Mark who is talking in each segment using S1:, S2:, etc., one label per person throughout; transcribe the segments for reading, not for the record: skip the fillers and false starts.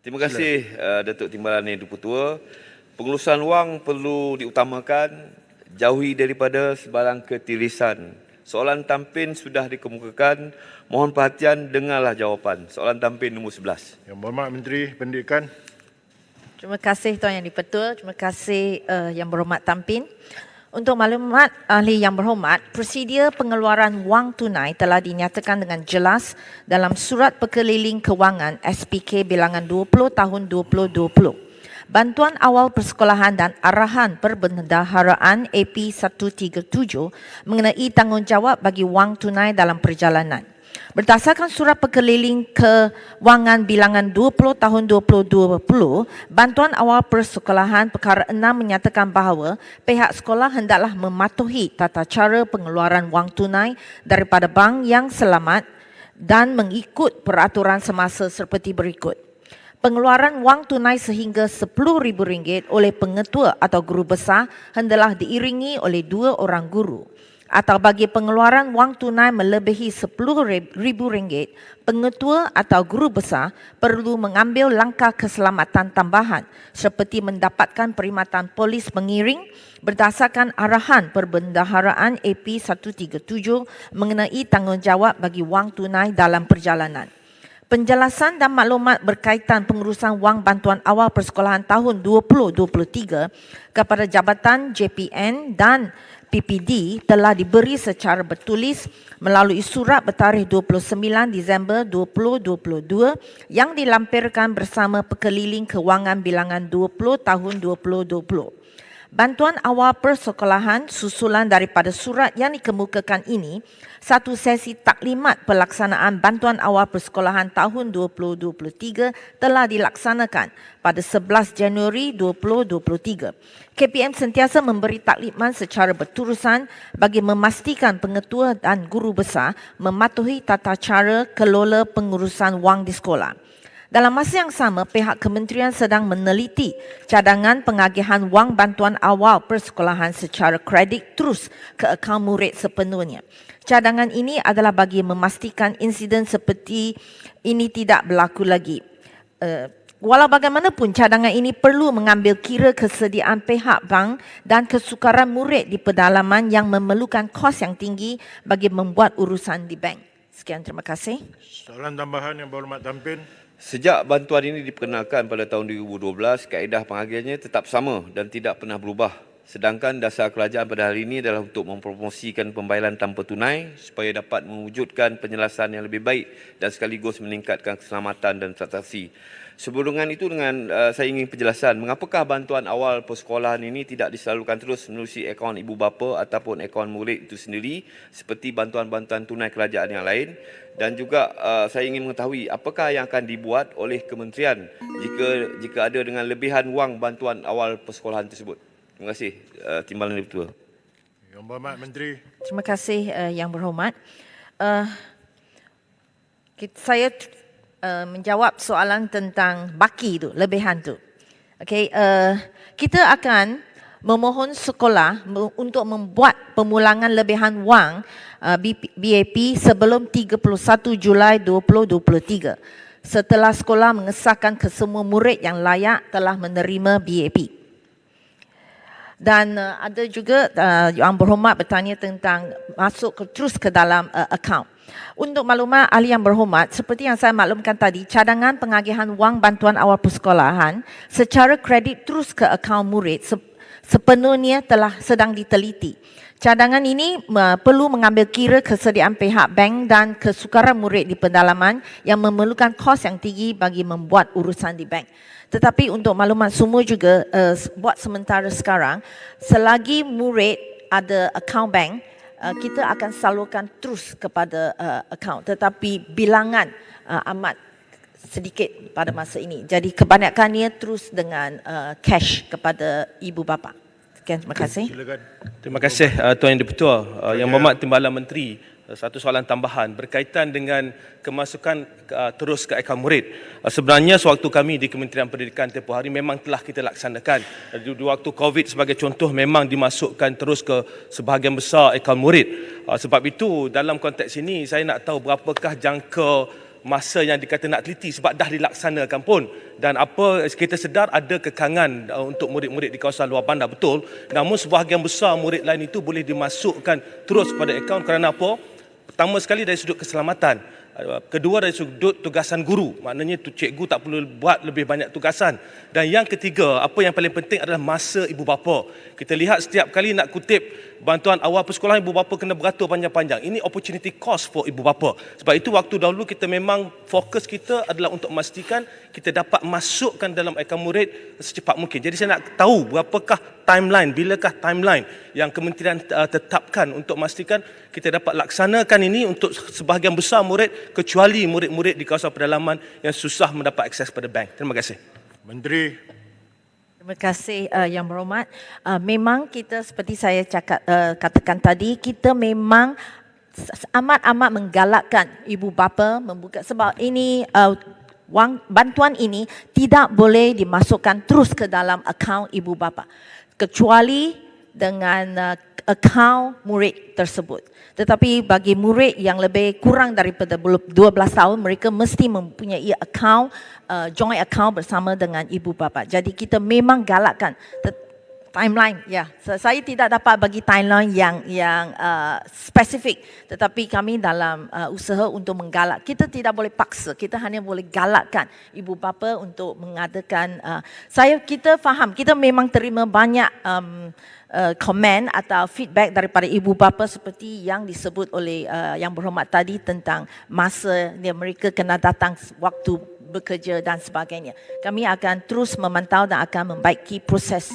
S1: Terima kasih Datuk Timbalan Ibu Ketua. Pengurusan wang perlu diutamakan, jauhi daripada sebarang ketirisan. Soalan tampin sudah dikemukakan, mohon perhatian, dengarlah jawapan. Soalan tampin nombor 11.
S2: Yang Berhormat Menteri Pendidikan.
S3: Terima kasih Tuan Yang di-Pertua, terima kasih Yang Berhormat Tampin. Untuk maklumat ahli yang berhormat, prosedur pengeluaran wang tunai telah dinyatakan dengan jelas dalam Surat Perkeliling Kewangan SPK bilangan 20 tahun 2020. Bantuan awal persekolahan dan arahan perbendaharaan AP 137 mengenai tanggungjawab bagi wang tunai dalam perjalanan. Berdasarkan Surat Perkeliling Kewangan bilangan 20 tahun 2020, Bantuan Awal Persekolahan Perkara 6 menyatakan bahawa pihak sekolah hendaklah mematuhi tata cara pengeluaran wang tunai daripada bank yang selamat dan mengikut peraturan semasa seperti berikut. Pengeluaran wang tunai sehingga RM10,000 oleh pengetua atau guru besar hendaklah diiringi oleh 2 orang guru. Atau bagi pengeluaran wang tunai melebihi RM10,000, pengetua atau guru besar perlu mengambil langkah keselamatan tambahan seperti mendapatkan perkhidmatan polis pengiring berdasarkan arahan perbendaharaan AP 137 mengenai tanggungjawab bagi wang tunai dalam perjalanan. Penjelasan dan maklumat berkaitan pengurusan wang bantuan awal persekolahan tahun 2023 kepada Jabatan JPN dan PPD telah diberi secara bertulis melalui surat bertarikh 29 Disember 2022 yang dilampirkan bersama Perkeliling Kewangan bilangan 20 tahun 2020. Bantuan awal persekolahan susulan daripada surat yang dikemukakan ini, satu sesi taklimat pelaksanaan bantuan awal persekolahan tahun 2023 telah dilaksanakan pada 11 Januari 2023. KPM sentiasa memberi taklimat secara berterusan bagi memastikan pengetua dan guru besar mematuhi tata cara kelola pengurusan wang di sekolah. Dalam masa yang sama, pihak kementerian sedang meneliti cadangan pengagihan wang bantuan awal persekolahan secara kredit terus ke akaun murid sepenuhnya. Cadangan ini adalah bagi memastikan insiden seperti ini tidak berlaku lagi. Walau bagaimanapun, cadangan ini perlu mengambil kira kesediaan pihak bank dan kesukaran murid di pedalaman yang memerlukan kos yang tinggi bagi membuat urusan di bank. Sekian, terima kasih.
S2: Soalan tambahan Yang Berhormat Tampin.
S1: Sejak bantuan ini diperkenalkan pada tahun 2012, kaedah pengagihannya tetap sama dan tidak pernah berubah. Sedangkan dasar kerajaan pada hari ini adalah untuk mempromosikan pembayaran tanpa tunai supaya dapat mewujudkan penjelasan yang lebih baik dan sekaligus meningkatkan keselamatan dan transaksi. Sebelum itu saya ingin penjelasan mengapakah bantuan awal persekolahan ini tidak disalurkan terus menerusi akaun ibu bapa ataupun akaun murid itu sendiri seperti bantuan-bantuan tunai kerajaan yang lain, dan juga saya ingin mengetahui apakah yang akan dibuat oleh kementerian jika ada dengan lebihan wang bantuan awal persekolahan tersebut. Terima kasih Timbalan Ibu Ketua.
S2: Yang Berhormat Menteri.
S3: Terima kasih Yang Berhormat. Saya menjawab soalan tentang baki tu, lebihan tu. Okey, kita akan memohon sekolah untuk membuat pemulangan lebihan wang BAP sebelum 31 Julai 2023 setelah sekolah mengesahkan kesemua murid yang layak telah menerima BAP. Dan ada juga Yang Berhormat bertanya tentang masuk terus ke dalam akaun. Untuk maklumat ahli yang berhormat, seperti yang saya maklumkan tadi, cadangan pengagihan wang bantuan awal persekolahan secara kredit terus ke akaun murid sepenuhnya telah sedang diteliti. Cadangan ini perlu mengambil kira kesediaan pihak bank dan kesukaran murid di pedalaman yang memerlukan kos yang tinggi bagi membuat urusan di bank. Tetapi untuk maklumat semua juga, buat sementara sekarang, selagi murid ada akaun bank, kita akan salurkan terus kepada akaun, tetapi bilangan amat sedikit pada masa ini. Jadi kebanyakannya terus dengan cash kepada ibu bapa. Sekian, terima kasih.
S2: Silakan.
S4: Terima kasih Tuan Yang di-Pertua. Yang Berhormat Timbalan Menteri, satu soalan tambahan berkaitan dengan kemasukan terus ke akaun murid. Sebenarnya sewaktu kami di Kementerian Pendidikan tempoh hari memang telah kita laksanakan. Di waktu COVID sebagai contoh memang dimasukkan terus ke sebahagian besar akaun murid. Sebab itu dalam konteks ini saya nak tahu berapakah jangka masa yang dikata nak teliti sebab dah dilaksanakan pun. Dan apa kita sedar ada kekangan untuk murid-murid di kawasan luar bandar, betul. Namun sebahagian besar murid lain itu boleh dimasukkan terus pada akaun kerana apa? Pertama sekali dari sudut keselamatan. Kedua dari sudut tugasan guru, maknanya cikgu tak perlu buat lebih banyak tugasan. Dan yang ketiga, apa yang paling penting adalah masa ibu bapa. Kita lihat setiap kali nak kutip bantuan awal persekolahan, ibu bapa kena beratur panjang-panjang. Ini opportunity cost for ibu bapa. Sebab itu waktu dahulu kita memang fokus kita adalah untuk memastikan kita dapat masukkan dalam akaun murid secepat mungkin. Jadi saya nak tahu berapakah timeline, bilakah timeline yang kementerian tetapkan untuk memastikan kita dapat laksanakan ini untuk sebahagian besar murid, kecuali murid-murid di kawasan pedalaman yang susah mendapat akses pada bank. Terima kasih.
S2: Menteri.
S3: Terima kasih Yang Berhormat. Memang kita seperti saya katakan tadi, kita memang amat-amat menggalakkan ibu bapa membuka, sebab ini wang bantuan ini tidak boleh dimasukkan terus ke dalam akaun ibu bapa kecuali dengan akaun murid tersebut. Tetapi bagi murid yang lebih kurang daripada 12 tahun, mereka mesti mempunyai akaun, joint account bersama dengan ibu bapa. Jadi kita memang galakkan timeline. Ya, saya tidak dapat bagi timeline yang spesifik, tetapi kami dalam usaha untuk menggalak. Kita tidak boleh paksa, kita hanya boleh galakkan ibu bapa untuk mengadakan. Kita faham, kita memang terima banyak komen atau feedback daripada ibu bapa seperti yang disebut oleh Yang Berhormat tadi tentang masa mereka kena datang waktu bekerja dan sebagainya. Kami akan terus memantau dan akan membaiki proses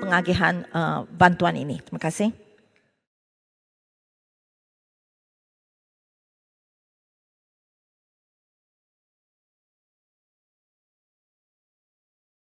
S3: pengagihan bantuan ini. Terima kasih.